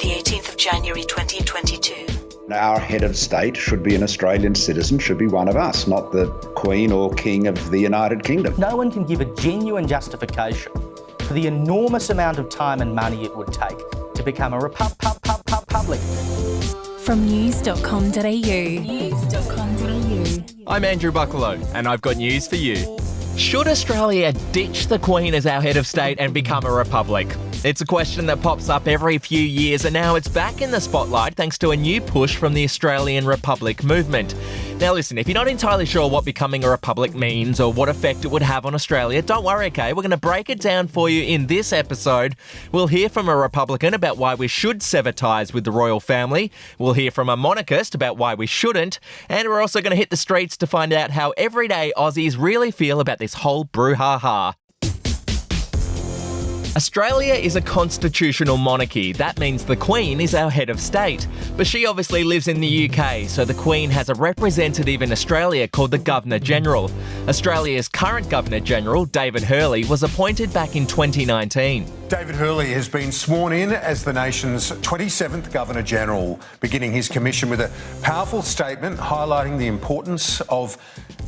the 18th of January 2022. Our head of state should be an Australian citizen, should be one of us, not the Queen or King of the United Kingdom. No one can give a genuine justification for the enormous amount of time and money it would take to become a republic. From news.com.au. I'm Andrew Bucklow, and I've got news for you. Should Australia ditch the Queen as our head of state and become a republic? It's a question that pops up every few years, and now it's back in the spotlight thanks to a new push from the Australian Republic movement. Now listen, if you're not entirely sure what becoming a republic means or what effect it would have on Australia, don't worry, okay? We're going to break it down for you in this episode. We'll hear from a Republican about why we should sever ties with the royal family. We'll hear from a monarchist about why we shouldn't. And we're also going to hit the streets to find out how everyday Aussies really feel about this whole brouhaha. Australia is a constitutional monarchy. That means the Queen is our head of state. But she obviously lives in the UK, so the Queen has a representative in Australia called the Governor-General. Australia's current Governor-General, David Hurley, was appointed back in 2019. David Hurley has been sworn in as the nation's 27th Governor-General, beginning his commission with a powerful statement highlighting the importance of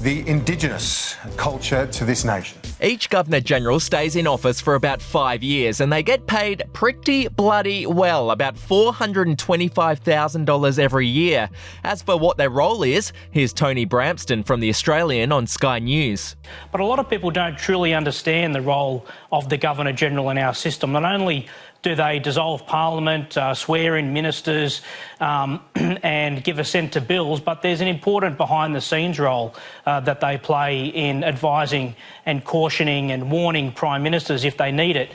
the Indigenous culture to this nation. Each Governor-General stays in office for about 5 years and they get paid pretty bloody well, about $425,000 every year. As for what their role is, here's Tony Brampston from The Australian on Sky News. But a lot of people don't truly understand the role of the Governor-General in our system. Not only do they dissolve Parliament, swear in ministers and give assent to bills, but there's an important behind-the-scenes role that they play in advising and cautioning and warning Prime Ministers if they need it.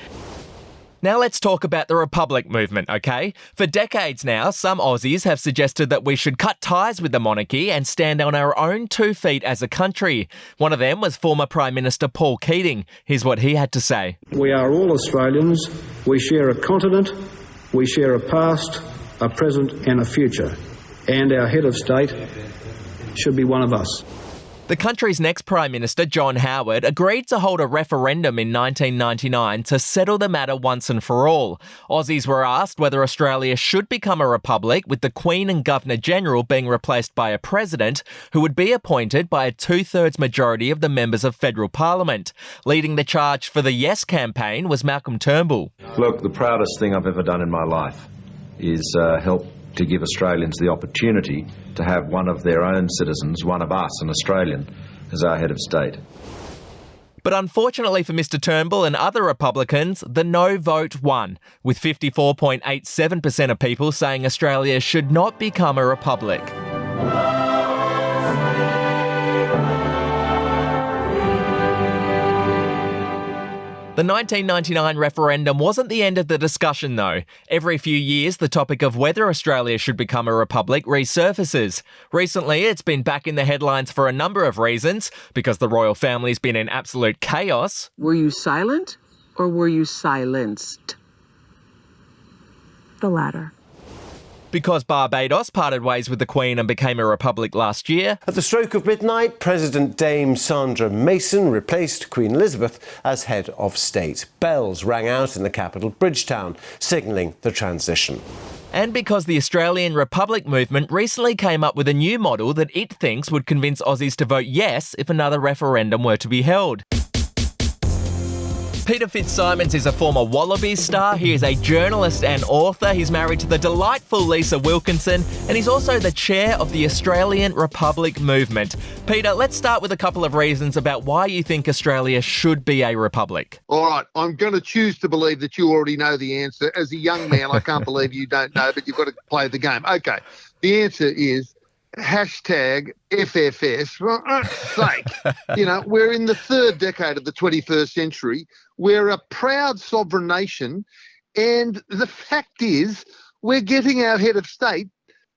Now let's talk about the Republic movement, okay? For decades now, some Aussies have suggested that we should cut ties with the monarchy and stand on our own 2 feet as a country. One of them was former Prime Minister Paul Keating. Here's what he had to say. We are all Australians. We share a continent. We share a past, a present and a future. And our head of state should be one of us. The country's next Prime Minister, John Howard, agreed to hold a referendum in 1999 to settle the matter once and for all. Aussies were asked whether Australia should become a republic, with the Queen and Governor-General being replaced by a president who would be appointed by a 2/3 majority of the members of federal parliament. Leading the charge for the Yes campaign was Malcolm Turnbull. Look, the proudest thing I've ever done in my life is help to give Australians the opportunity to have one of their own citizens, one of us, an Australian, as our head of state. But unfortunately for Mr Turnbull and other Republicans, the no vote won, with 54.87% of people saying Australia should not become a republic. The 1999 referendum wasn't the end of the discussion, though. Every few years, the topic of whether Australia should become a republic resurfaces. Recently, it's been back in the headlines for a number of reasons, because the royal family's been in absolute chaos. Were you silent or were you silenced? The latter. Because Barbados parted ways with the Queen and became a republic last year. At the stroke of midnight, President Dame Sandra Mason replaced Queen Elizabeth as head of state. Bells rang out in the capital, Bridgetown, signalling the transition. And because the Australian Republic movement recently came up with a new model that it thinks would convince Aussies to vote yes if another referendum were to be held. Peter Fitzsimons is a former Wallabies star. He is a journalist and author. He's married to the delightful Lisa Wilkinson, and he's also the chair of the Australian Republic movement. Peter, let's start with a couple of reasons about why you think Australia should be a republic. All right, I'm going to choose to believe that you already know the answer. As a young man, I can't believe you don't know, but you've got to play the game. Okay, the answer is hashtag FFS. For God's sake, you know, we're in the third decade of the 21st century. We're a proud sovereign nation, and the fact is we're getting our head of state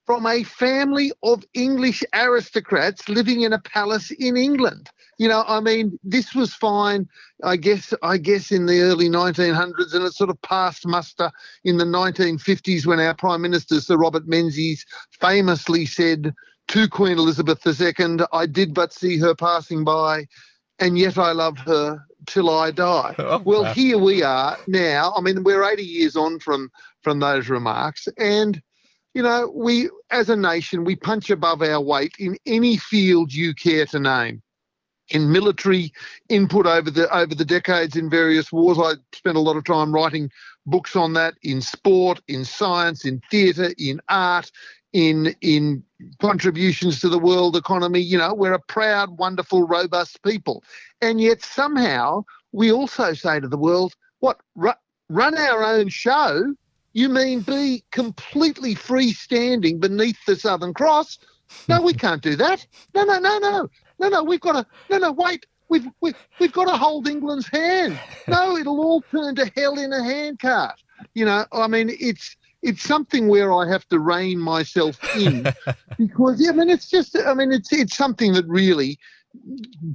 from a family of English aristocrats living in a palace in England. You know, I mean, this was fine, I guess in the early 1900s, and it sort of passed muster in the 1950s when our Prime Minister, Sir Robert Menzies, famously said to Queen Elizabeth II, "I did but see her passing by." and yet I love her till I die. Well, here we are now. I mean, we're 80 years on from those remarks, and you know, we as a nation, we punch above our weight in any field you care to name. In military input over the decades in various wars, I spent a lot of time writing books on that. In sport, in science, in theatre, in art, in contributions to the world economy. You know, we're a proud, wonderful, robust people, and yet somehow we also say to the world, "What? Run our own show? You mean be completely freestanding beneath the Southern Cross? No, we can't do that. No, we've got to, no, wait, we've got to hold England's hand. No, it'll all turn to hell in a handcart." You know, I mean, it's something where I have to rein myself in because, I mean, it's something that really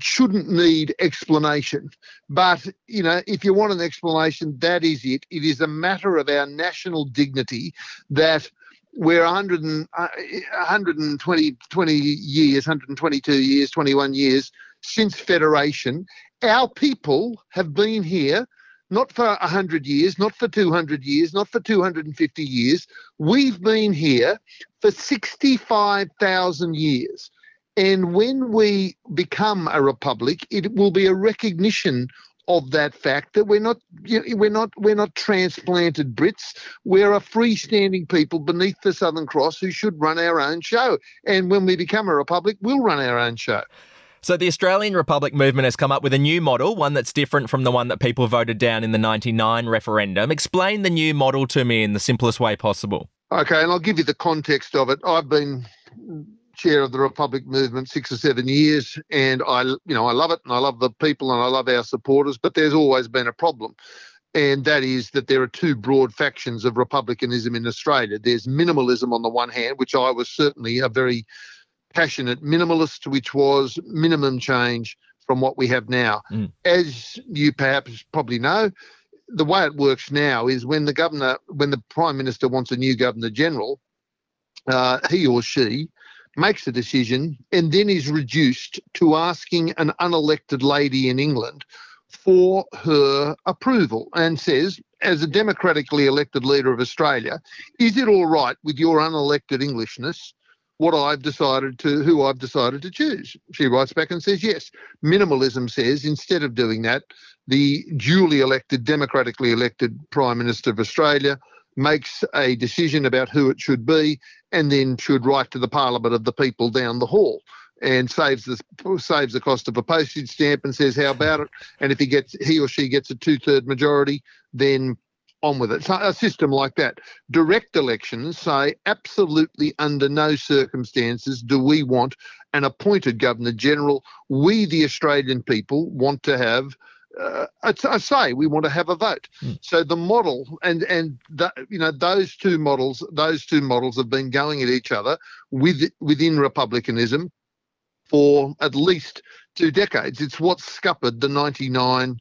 shouldn't need explanation. But, you know, if you want an explanation, that is it. It is a matter of our national dignity that we're 120 years, 122 years, 21 years since Federation. Our people have been here not for 100 years, not for 200 years, not for 250 years. We've been here for 65,000 years. And when we become a republic, it will be a recognition of that fact that we're not transplanted Brits. We're a freestanding people beneath the Southern Cross who should run our own show. And when we become a republic, we'll run our own show. So the Australian Republic movement has come up with a new model, one that's different from the one that people voted down in the 99 referendum. Explain the new model to me in the simplest way possible. Okay, and I'll give you the context of it. I've been chair of the Republic movement 6 or 7 years, and I love it, and I love the people, and I love our supporters, but there's always been a problem, and that is that there are two broad factions of republicanism in Australia. There's minimalism on the one hand, which I was certainly a very passionate minimalist, which was minimum change from what we have now. As you perhaps probably know, the way it works now is when the Prime Minister wants a new Governor General, he or she makes a decision and then is reduced to asking an unelected lady in England for her approval and says, as a democratically elected leader of Australia, is it all right with your unelected Englishness who I've decided to choose? She writes back and says, yes. Minimalism says, instead of doing that, the duly elected, democratically elected Prime Minister of Australia makes a decision about who it should be and then should write to the Parliament of the people down the hall and saves the cost of a postage stamp and says, how about it? And if he or she gets a 2/3 majority, then on with it. So a system like that. Direct elections say absolutely under no circumstances do we want an appointed Governor General. We, the Australian people, want to have I say we want to have a vote. So the model those two models have been going at each other within republicanism for at least 2 decades. It's what scuppered the 99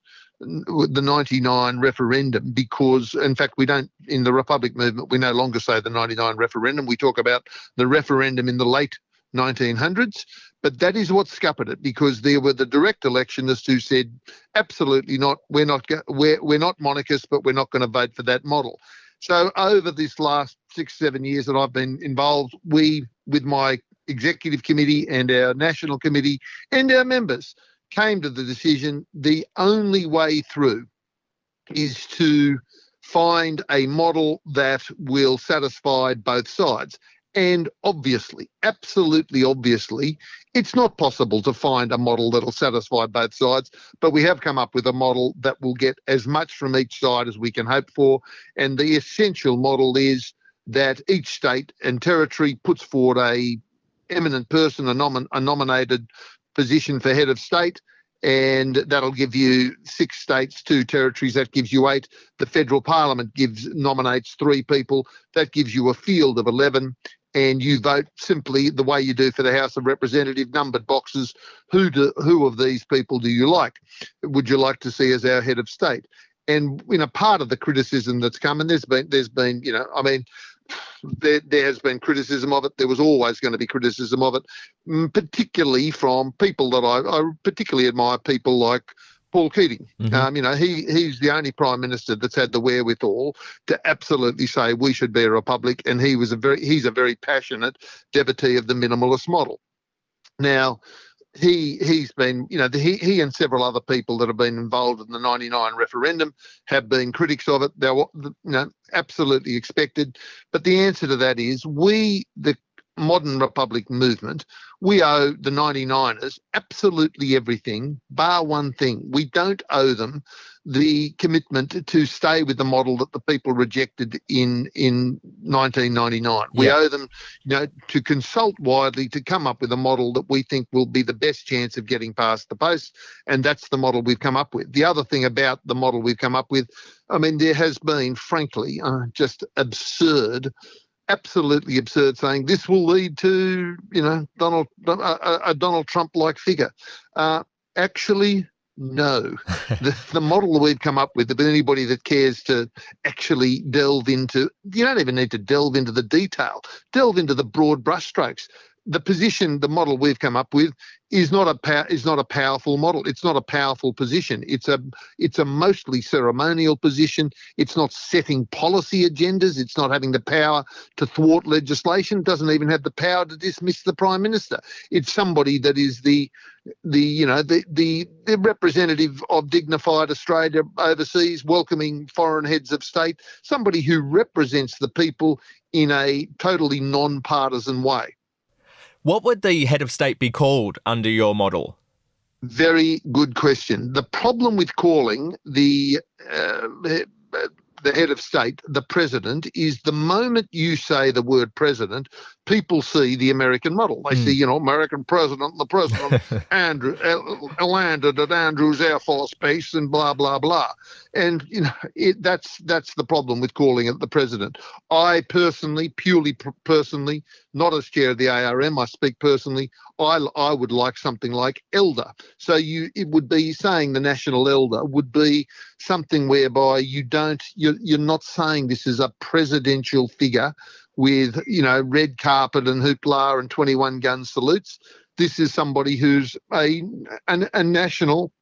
referendum, because in fact we don't, in the Republic movement, we no longer say the 99 referendum. We talk about the referendum in the late 1900s, but that is what scuppered it, because there were the direct electionists who said, absolutely not, we're not monarchists, but we're not going to vote for that model. So over this last 6-7 years that I've been involved, we, with my executive committee and our national committee and our members, came to the decision the only way through is to find a model that will satisfy both sides. And obviously, absolutely obviously, it's not possible to find a model that'll satisfy both sides, but we have come up with a model that will get as much from each side as we can hope for. And the essential model is that each state and territory puts forward a eminent person, a nominated position for head of state, and that'll give you 6 states, 2 territories. That gives you 8. The federal parliament nominates 3 people. That gives you a field of 11. And you vote simply the way you do for the House of Representatives, numbered boxes. Who of these people do you like? Would you like to see as our head of state? And part of the criticism that's come, and there's been, there has been criticism of it. There was always going to be criticism of it, particularly from people that I particularly admire, people like Paul Keating. He's the only Prime Minister that's had the wherewithal to absolutely say we should be a republic, and he's a very passionate devotee of the minimalist model. Now, he's been, he and several other people that have been involved in the 99 referendum have been critics of it. They're, absolutely expected. But the answer to that is we, the modern republic movement, we owe the 99ers absolutely everything, bar one thing. We don't owe them the commitment to stay with the model that the people rejected in 1999. We owe them, to consult widely to come up with a model that we think will be the best chance of getting past the post, and that's the model we've come up with. The other thing about the model we've come up with, there has been, frankly, just absolutely absurd saying this will lead to, a Donald Trump-like figure. Actually, no. The model that we've come up with, but anybody that cares to actually delve into, you don't even need to delve into the detail, delve into the broad brushstrokes. The model we've come up with is not a powerful model. It's not a powerful position. It's a mostly ceremonial position. It's not setting policy agendas. It's not having the power to thwart legislation. It doesn't even have the power to dismiss the Prime Minister. It's somebody that is the representative of dignified Australia overseas, welcoming foreign heads of state, somebody who represents the people in a totally non-partisan way. What would the head of state be called under your model? Very good question. The problem with calling the head of state the president is the moment you say the word president, people see the American model. They see, American president, the president, Andrew landed at Andrews Air Force Base and blah, blah, blah. And, that's the problem with calling it the president. I personally, purely personally, not as chair of the ARM, I speak personally, I would like something like elder. So it would be saying the national elder would be something whereby you're not saying this is a presidential figure with, red carpet and hoopla and 21 gun salutes. This is somebody who's a national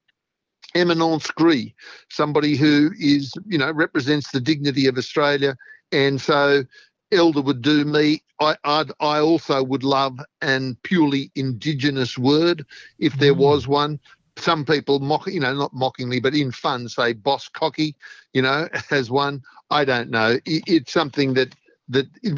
eminence gris, somebody who is, represents the dignity of Australia. And so elder would do me. I also would love an purely Indigenous word if there was one. Some people not mockingly, but in fun, say boss cocky, as one. I don't know. It's something that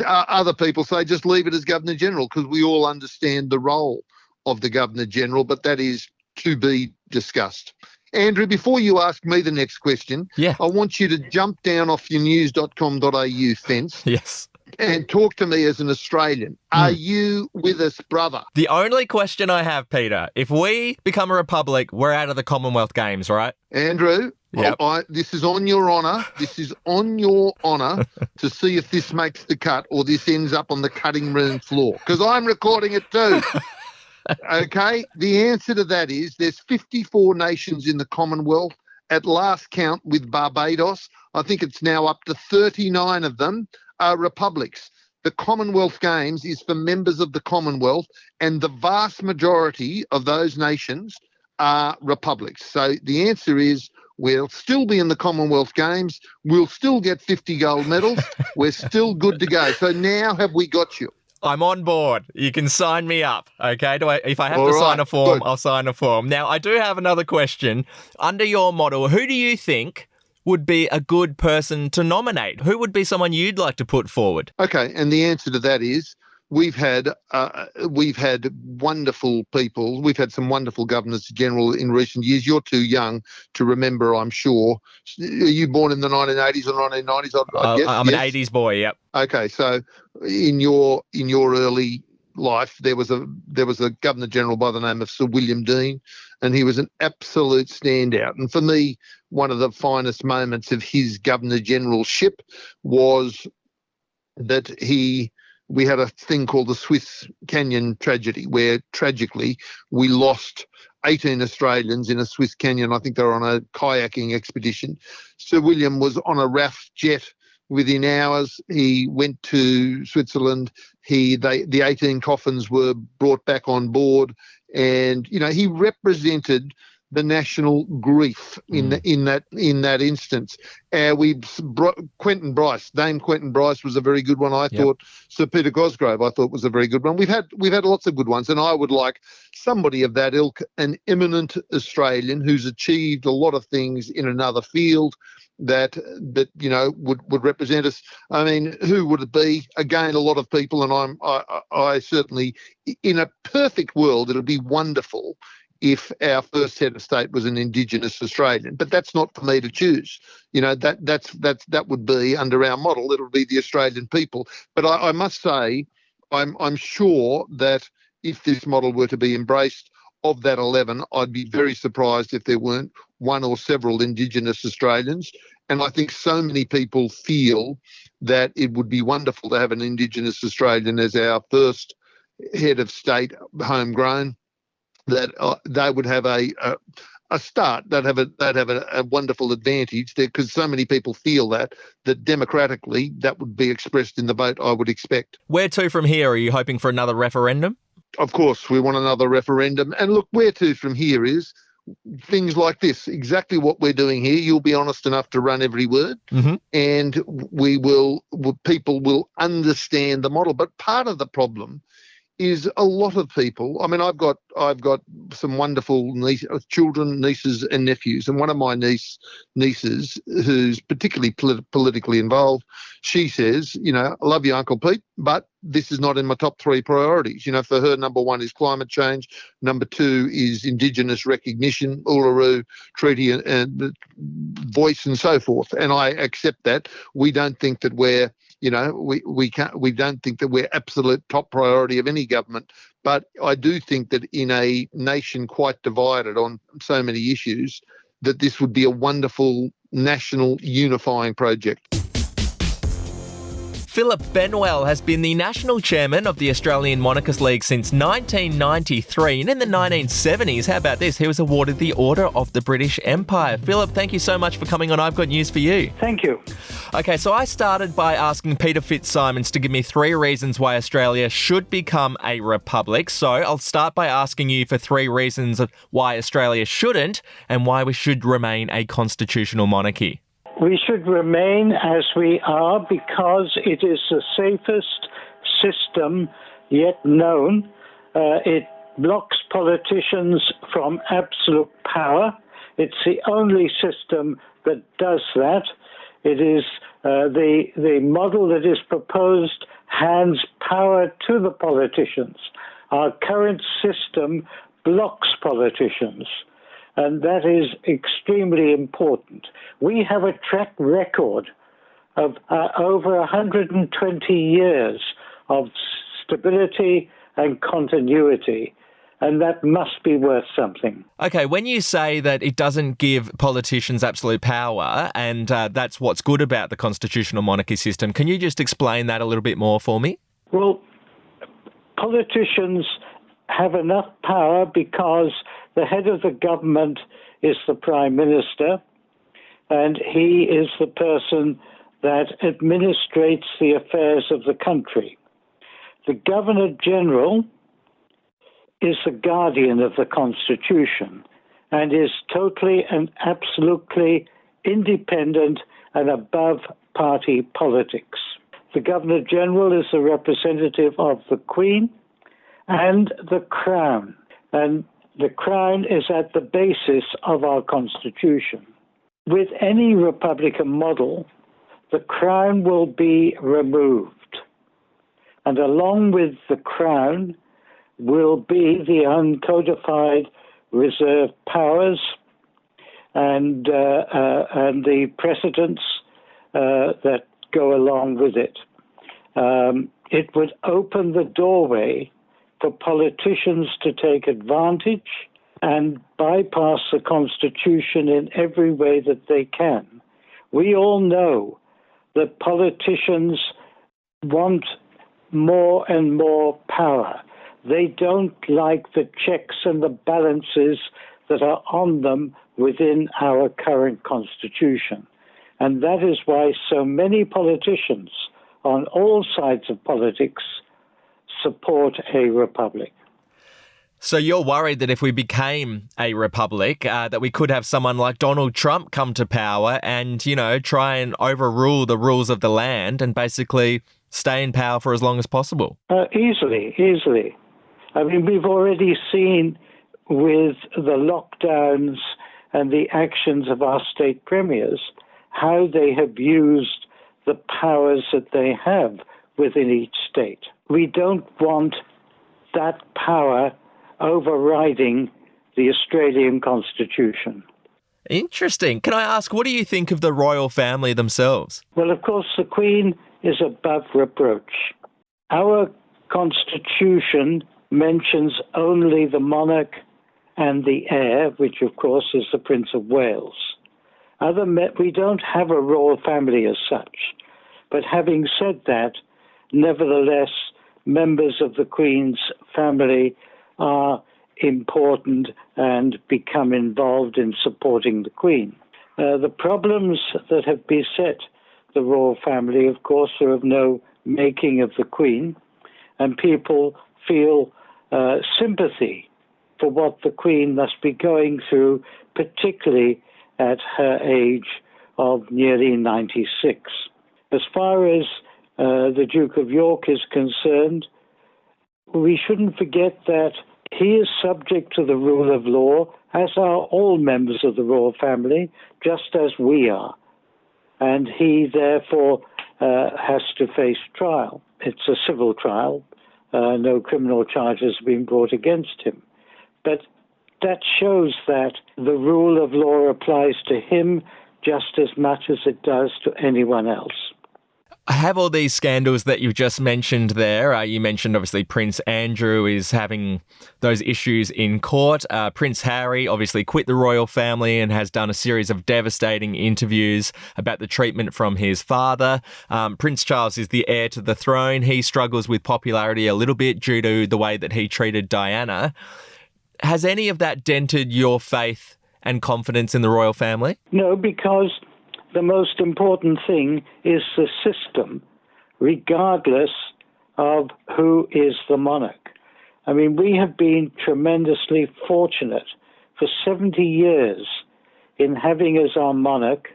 other people say just leave it as Governor General, because we all understand the role of the Governor General, but that is to be discussed. Andrew, before you ask me the next question, I want you to jump down off your news.com.au fence. Yes. And talk to me as an Australian. Are you with us, brother? The only question I have, Peter, if we become a republic, we're out of the Commonwealth Games, right? Andrew, this is on your honour. This is on your honour to see if this makes the cut or this ends up on the cutting room floor, because I'm recording it too. Okay? The answer to that is there's 54 nations in the Commonwealth. At last count with Barbados, I think it's now up to 39 of them are republics. The Commonwealth Games is for members of the Commonwealth, and the vast majority of those nations are republics. So the answer is we'll still be in the Commonwealth Games. We'll still get 50 gold medals. We're still good to go. So now have we got you? I'm on board. You can sign me up, okay? If I have to sign a form, I'll sign a form. Now, I do have another question. Under your model, who do you think would be a good person to nominate? Who would be someone you'd like to put forward? Okay, and the answer to that is we've had wonderful people. We've had some wonderful governors general in recent years. You're too young to remember, I'm sure. Are you born in the 1980s or 1990s? I guess. I'm an 80s boy. Yep. Okay, so in your early life, there was a Governor General by the name of Sir William Dean, and he was an absolute standout. And for me, one of the finest moments of his Governor Generalship was that we had a thing called the Swiss Canyon tragedy, where tragically we lost 18 Australians in a Swiss Canyon. I think they were on a kayaking expedition. Sir William was on a RAF jet within hours. He went to Switzerland. The 18 coffins were brought back on board, and he represented the national grief in that instance. Dame Quentin Bryce was a very good one. I thought Sir Peter Cosgrove was a very good one. We've had lots of good ones, and I would like somebody of that ilk, an eminent Australian who's achieved a lot of things in another field that would represent us. I mean, who would it be? Again, a lot of people, and I certainly, in a perfect world, it'd be wonderful if our first head of state was an Indigenous Australian, but that's not for me to choose. That would be under our model. It would be the Australian people. But I must say, I'm sure that if this model were to be embraced, of that 11, I'd be very surprised if there weren't one or several Indigenous Australians. And I think so many people feel that it would be wonderful to have an Indigenous Australian as our first head of state, homegrown, that they would have a start. They'd have a wonderful advantage there, because so many people feel that democratically that would be expressed in the vote, I would expect. Where to from here? Are you hoping for another referendum? Of course, we want another referendum. And look, where to from here is things like this, exactly what we're doing here. You'll be honest enough to run every word, and people will understand the model. But part of the problem is a lot of people. I mean, I've got some wonderful nieces and nephews, and one of my nieces who's particularly politically involved, she says, I love you, Uncle Pete, but this is not in my top 3 priorities. For her, number 1 is climate change, number 2 is Indigenous recognition, Uluru Treaty and voice and so forth. And I accept that. We don't think that we're we don't think that we're absolute top priority of any government. But I do think that in a nation quite divided on so many issues, that this would be a wonderful national unifying project. Philip Benwell has been the national chairman of the Australian Monarchist League since 1993, and in the 1970s, how about this, he was awarded the Order of the British Empire. Philip, thank you so much for coming on I've Got News for You. Thank you. Okay, so I started by asking Peter Fitzsimons to give me 3 reasons why Australia should become a republic. So I'll start by asking you for 3 reasons of why Australia shouldn't and why we should remain a constitutional monarchy. We should remain as we are because it is the safest system yet known. It blocks politicians from absolute power. It's the only system that does that. It is the model that is proposed hands power to the politicians. Our current system blocks politicians, and that is extremely important. We have a track record of over 120 years of stability and continuity, and that must be worth something. Okay, when you say that it doesn't give politicians absolute power, and that's what's good about the constitutional monarchy system, can you just explain that a little bit more for me? Well, politicians have enough power because the head of the government is the Prime Minister, and he is the person that administrates the affairs of the country. The Governor-General is the guardian of the Constitution and is totally and absolutely independent and above party politics. The Governor-General is the representative of the Queen and the Crown, and the Crown is at the basis of our Constitution. With any Republican model, the Crown will be removed, and along with the Crown will be the uncodified reserved powers and the precedents that go along with it. It would open the doorway for politicians to take advantage and bypass the Constitution in every way that they can. We all know that politicians want more and more power. They don't like the checks and the balances that are on them within our current Constitution. And that is why so many politicians on all sides of politics support a republic. So you're worried that if we became a republic, that we could have someone like Donald Trump come to power and, try and overrule the rules of the land and basically stay in power for as long as possible? Easily. I mean, we've already seen with the lockdowns and the actions of our state premiers how they have used the powers that they have within each state. We don't want that power overriding the Australian Constitution. Interesting. Can I ask, what do you think of the royal family themselves? Well, of course, the Queen is above reproach. Our Constitution mentions only the monarch and the heir, which, of course, is the Prince of Wales. We don't have a royal family as such. But having said that, nevertheless, members of the Queen's family are important and become involved in supporting the Queen. The problems that have beset the royal family, of course, are of no making of the Queen, and people feel sympathy for what the Queen must be going through, particularly at her age of nearly 96. As far as the Duke of York is concerned, we shouldn't forget that he is subject to the rule of law, as are all members of the royal family, just as we are. And he, therefore, has to face trial. It's a civil trial. No criminal charges have been brought against him. But that shows that the rule of law applies to him just as much as it does to anyone else. I have all these scandals that you've just mentioned there. You mentioned, obviously, Prince Andrew is having those issues in court. Prince Harry obviously quit the royal family and has done a series of devastating interviews about the treatment from his father. Prince Charles is the heir to the throne. He struggles with popularity a little bit due to the way that he treated Diana. Has any of that dented your faith and confidence in the royal family? No, because the most important thing is the system, regardless of who is the monarch. I mean, we have been tremendously fortunate for 70 years in having as our monarch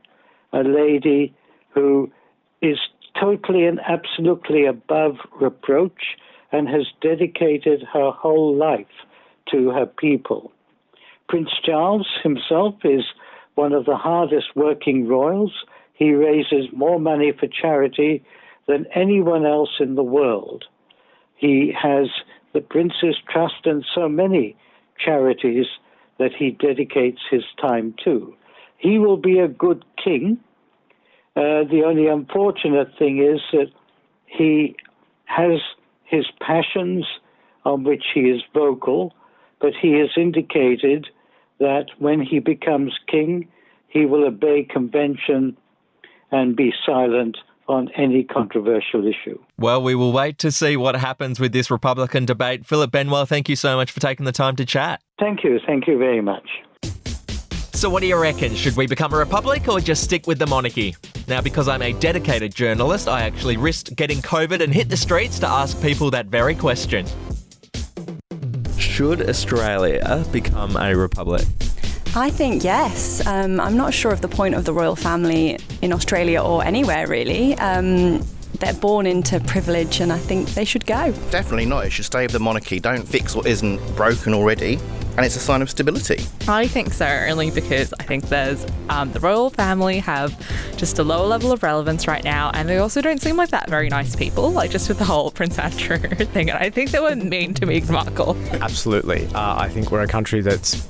a lady who is totally and absolutely above reproach and has dedicated her whole life to her people. Prince Charles himself is one of the hardest working royals. He raises more money for charity than anyone else in the world. He has the Prince's Trust and so many charities that he dedicates his time to. He will be a good king. The only unfortunate thing is that he has his passions on which he is vocal, but he has indicated that when he becomes king, he will obey convention and be silent on any controversial issue. Well, we will wait to see what happens with this Republican debate. Philip Benwell, thank you so much for taking the time to chat. Thank you very much. So what do you reckon? Should we become a republic or just stick with the monarchy? Now, because I'm a dedicated journalist, I actually risked getting COVID and hit the streets to ask people that very question. Should Australia become a republic? I think yes. I'm not sure of the point of the royal family in Australia or anywhere really. They're born into privilege and I think they should go. Definitely not. It should stay with the monarchy. Don't fix what isn't broken already. And it's a sign of stability. I think so, only because I think there's the royal family have just a lower level of relevance right now, and they also don't seem like that very nice people, like just with the whole Prince Andrew thing. And I think they were mean to Meghan Markle. Absolutely. I think we're a country that's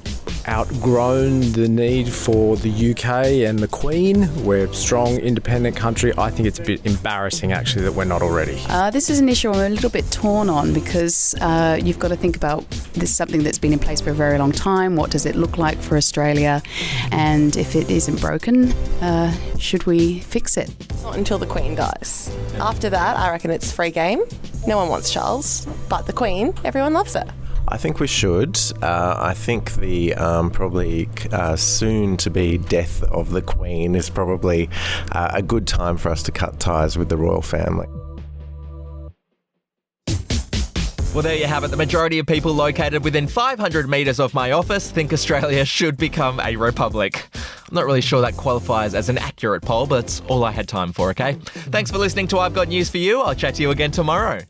outgrown the need for the UK and the Queen. We're a strong, independent country. I think it's a bit embarrassing, actually, that we're not already. This is an issue I'm a little bit torn on because you've got to think about this is something that's been in place for a very long time. What does it look like for Australia? And if it isn't broken, should we fix it? Not until the Queen dies. After that, I reckon it's free game. No one wants Charles, but the Queen, everyone loves her. I think we should. I think the probably soon-to-be death of the Queen is probably a good time for us to cut ties with the royal family. Well, there you have it. The majority of people located within 500 metres of my office think Australia should become a republic. I'm not really sure that qualifies as an accurate poll, but it's all I had time for, okay? Thanks for listening to I've Got News for You. I'll chat to you again tomorrow.